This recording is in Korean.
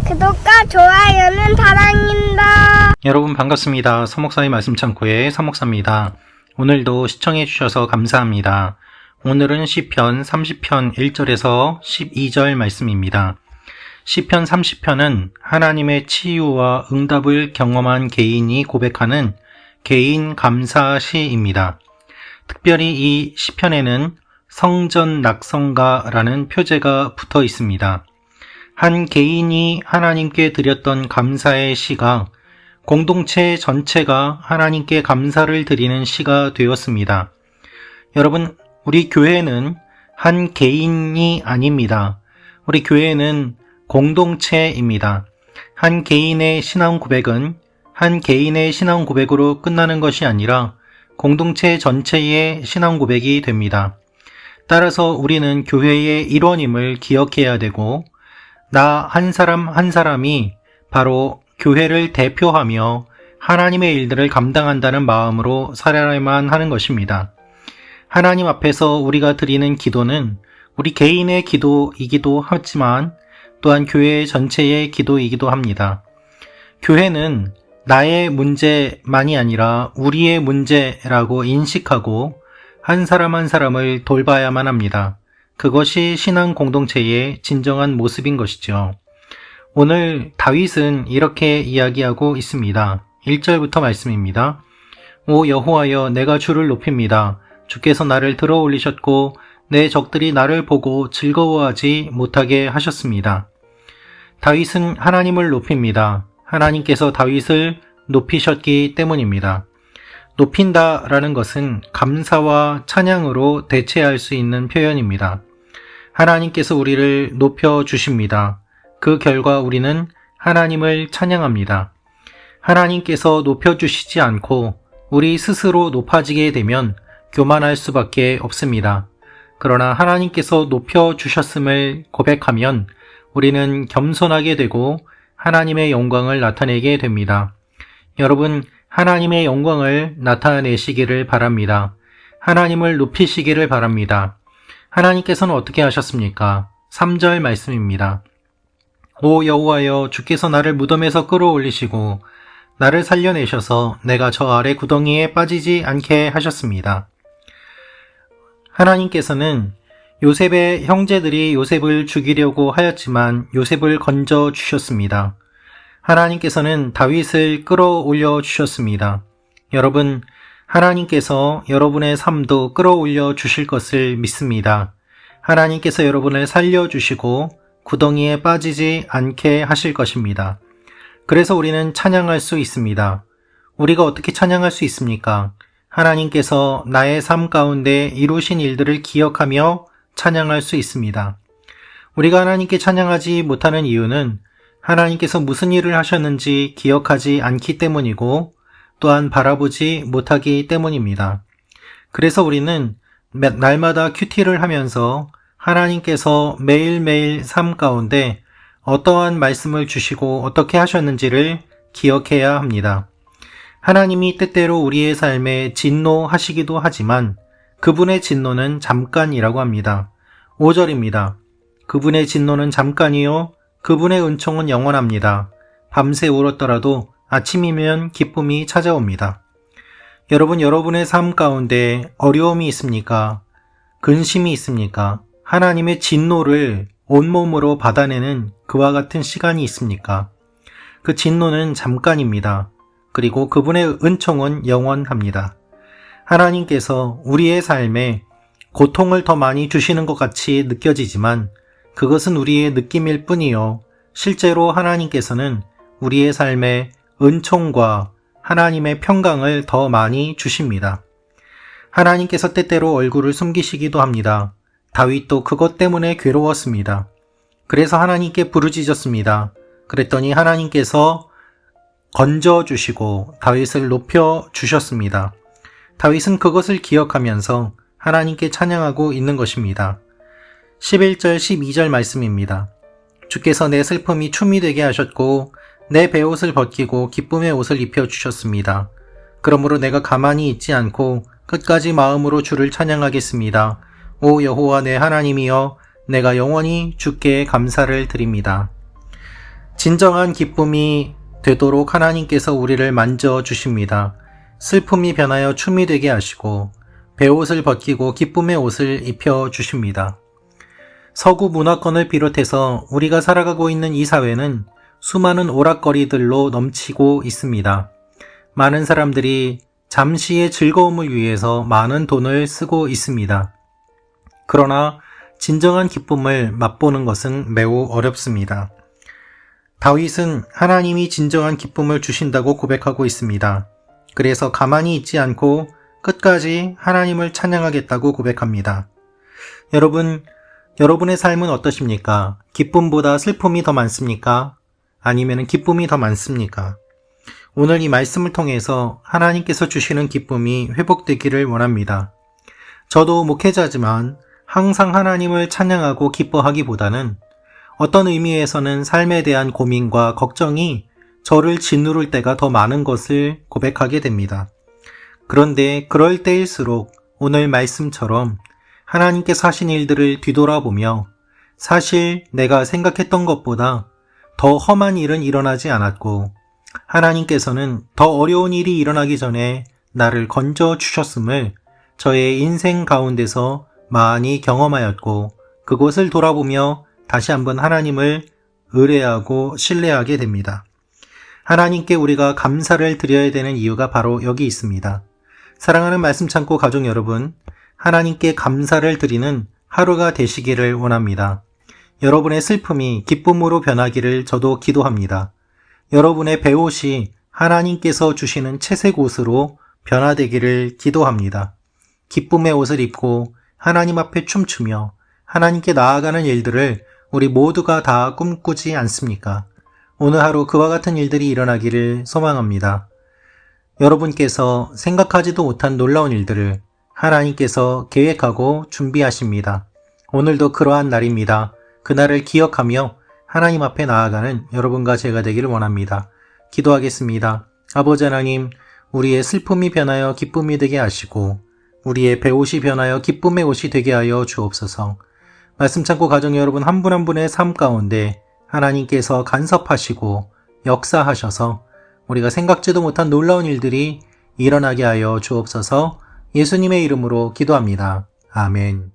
구독과 좋아요는 사랑입니다. 여러분 반갑습니다. 서목사의 말씀 창고의 서목사입니다. 오늘도 시청해 주셔서 감사합니다. 오늘은 시편 30편 1절에서 12절 말씀입니다. 시편 30편은 하나님의 치유와 응답을 경험한 개인이 고백하는 개인 감사 시입니다. 특별히 이 시편에는 성전 낙성가라는 표제가 붙어 있습니다. 한 개인이 하나님께 드렸던 감사의 시가 공동체 전체가 하나님께 감사를 드리는 시가 되었습니다. 여러분, 우리 교회는 한 개인이 아닙니다. 우리 교회는 공동체입니다. 한 개인의 신앙 고백은 한 개인의 신앙 고백으로 끝나는 것이 아니라 공동체 전체의 신앙 고백이 됩니다. 따라서 우리는 교회의 일원임을 기억해야 되고 나 한 사람 한 사람이 바로 교회를 대표하며 하나님의 일들을 감당한다는 마음으로 살아야만 하는 것입니다. 하나님 앞에서 우리가 드리는 기도는 우리 개인의 기도이기도 하지만 또한 교회 전체의 기도이기도 합니다. 교회는 나의 문제만이 아니라 우리의 문제라고 인식하고 한 사람 한 사람을 돌봐야만 합니다. 그것이 신앙 공동체의 진정한 모습인 것이죠. 오늘 다윗은 이렇게 이야기하고 있습니다. 1절부터 말씀입니다. 오 여호와여, 내가 주를 높입니다. 주께서 나를 들어 올리셨고 내 적들이 나를 보고 즐거워하지 못하게 하셨습니다. 다윗은 하나님을 높입니다. 하나님께서 다윗을 높이셨기 때문입니다. 높인다라는 것은 감사와 찬양으로 대체할 수 있는 표현입니다. 하나님께서 우리를 높여주십니다. 그 결과 우리는 하나님을 찬양합니다. 하나님께서 높여주시지 않고 우리 스스로 높아지게 되면 교만할 수밖에 없습니다. 그러나 하나님께서 높여주셨음을 고백하면 우리는 겸손하게 되고 하나님의 영광을 나타내게 됩니다. 여러분, 하나님의 영광을 나타내시기를 바랍니다. 하나님을 높이시기를 바랍니다. 하나님께서는 어떻게 하셨습니까? 3절 말씀입니다. 오 여호와여, 주께서 나를 무덤에서 끌어올리시고 나를 살려내셔서 내가 저 아래 구덩이에 빠지지 않게 하셨습니다. 하나님께서는 요셉의 형제들이 요셉을 죽이려고 하였지만 요셉을 건져 주셨습니다. 하나님께서는 다윗을 끌어올려 주셨습니다. 여러분, 하나님께서 여러분의 삶도 끌어올려 주실 것을 믿습니다. 하나님께서 여러분을 살려주시고 구덩이에 빠지지 않게 하실 것입니다. 그래서 우리는 찬양할 수 있습니다. 우리가 어떻게 찬양할 수 있습니까? 하나님께서 나의 삶 가운데 이루신 일들을 기억하며 찬양할 수 있습니다. 우리가 하나님께 찬양하지 못하는 이유는 하나님께서 무슨 일을 하셨는지 기억하지 않기 때문이고 또한 바라보지 못하기 때문입니다. 그래서 우리는 날마다 큐티를 하면서 하나님께서 매일매일 삶 가운데 어떠한 말씀을 주시고 어떻게 하셨는지를 기억해야 합니다. 하나님이 때때로 우리의 삶에 진노하시기도 하지만 그분의 진노는 잠깐이라고 합니다. 5절입니다. 그분의 진노는 잠깐이요 그분의 은총은 영원합니다. 밤새 울었더라도 아침이면 기쁨이 찾아옵니다. 여러분, 여러분의 삶 가운데 어려움이 있습니까? 근심이 있습니까? 하나님의 진노를 온몸으로 받아내는 그와 같은 시간이 있습니까? 그 진노는 잠깐입니다. 그리고 그분의 은총은 영원합니다. 하나님께서 우리의 삶에 고통을 더 많이 주시는 것 같이 느껴지지만 그것은 우리의 느낌일 뿐이요. 실제로 하나님께서는 우리의 삶에 은총과 하나님의 평강을 더 많이 주십니다. 하나님께서 때때로 얼굴을 숨기시기도 합니다. 다윗도 그것 때문에 괴로웠습니다. 그래서 하나님께 부르짖었습니다. 그랬더니 하나님께서 건져주시고 다윗을 높여주셨습니다. 다윗은 그것을 기억하면서 하나님께 찬양하고 있는 것입니다. 11절 12절 말씀입니다. 주께서 내 슬픔이 춤이 되게 하셨고 내 베옷을 벗기고 기쁨의 옷을 입혀주셨습니다. 그러므로 내가 가만히 있지 않고 끝까지 마음으로 주를 찬양하겠습니다. 오 여호와 내 하나님이여, 내가 영원히 주께 감사를 드립니다. 진정한 기쁨이 되도록 하나님께서 우리를 만져주십니다. 슬픔이 변하여 춤이 되게 하시고 베옷을 벗기고 기쁨의 옷을 입혀주십니다. 서구 문화권을 비롯해서 우리가 살아가고 있는 이 사회는 수많은 오락거리들로 넘치고 있습니다. 많은 사람들이 잠시의 즐거움을 위해서 많은 돈을 쓰고 있습니다. 그러나 진정한 기쁨을 맛보는 것은 매우 어렵습니다. 다윗은 하나님이 진정한 기쁨을 주신다고 고백하고 있습니다. 그래서 가만히 있지 않고 끝까지 하나님을 찬양하겠다고 고백합니다. 여러분의 삶은 어떠십니까? 기쁨보다 슬픔이 더 많습니까? 아니면 기쁨이 더 많습니까? 오늘 이 말씀을 통해서 하나님께서 주시는 기쁨이 회복되기를 원합니다. 저도 목회자지만 항상 하나님을 찬양하고 기뻐하기보다는 어떤 의미에서는 삶에 대한 고민과 걱정이 저를 짓누를 때가 더 많은 것을 고백하게 됩니다. 그런데 그럴 때일수록 오늘 말씀처럼 하나님께서 하신 일들을 뒤돌아보며 사실 내가 생각했던 것보다 더 험한 일은 일어나지 않았고 하나님께서는 더 어려운 일이 일어나기 전에 나를 건져 주셨음을 저의 인생 가운데서 많이 경험하였고 그곳을 돌아보며 다시 한번 하나님을 의뢰하고 신뢰하게 됩니다. 하나님께 우리가 감사를 드려야 되는 이유가 바로 여기 있습니다. 사랑하는 말씀 창고 가족 여러분, 하나님께 감사를 드리는 하루가 되시기를 원합니다. 여러분의 슬픔이 기쁨으로 변하기를 저도 기도합니다. 여러분의 베옷이 하나님께서 주시는 채색 옷으로 변화되기를 기도합니다. 기쁨의 옷을 입고 하나님 앞에 춤추며 하나님께 나아가는 일들을 우리 모두가 다 꿈꾸지 않습니까? 오늘 하루 그와 같은 일들이 일어나기를 소망합니다. 여러분께서 생각하지도 못한 놀라운 일들을 하나님께서 계획하고 준비하십니다. 오늘도 그러한 날입니다. 그날을 기억하며 하나님 앞에 나아가는 여러분과 제가 되기를 원합니다. 기도하겠습니다. 아버지 하나님, 우리의 슬픔이 변하여 기쁨이 되게 하시고 우리의 베옷이 변하여 기쁨의 옷이 되게 하여 주옵소서. 말씀 창고 가정 여러분 한 분 한 분의 삶 가운데 하나님께서 간섭하시고 역사하셔서 우리가 생각지도 못한 놀라운 일들이 일어나게 하여 주옵소서. 예수님의 이름으로 기도합니다. 아멘.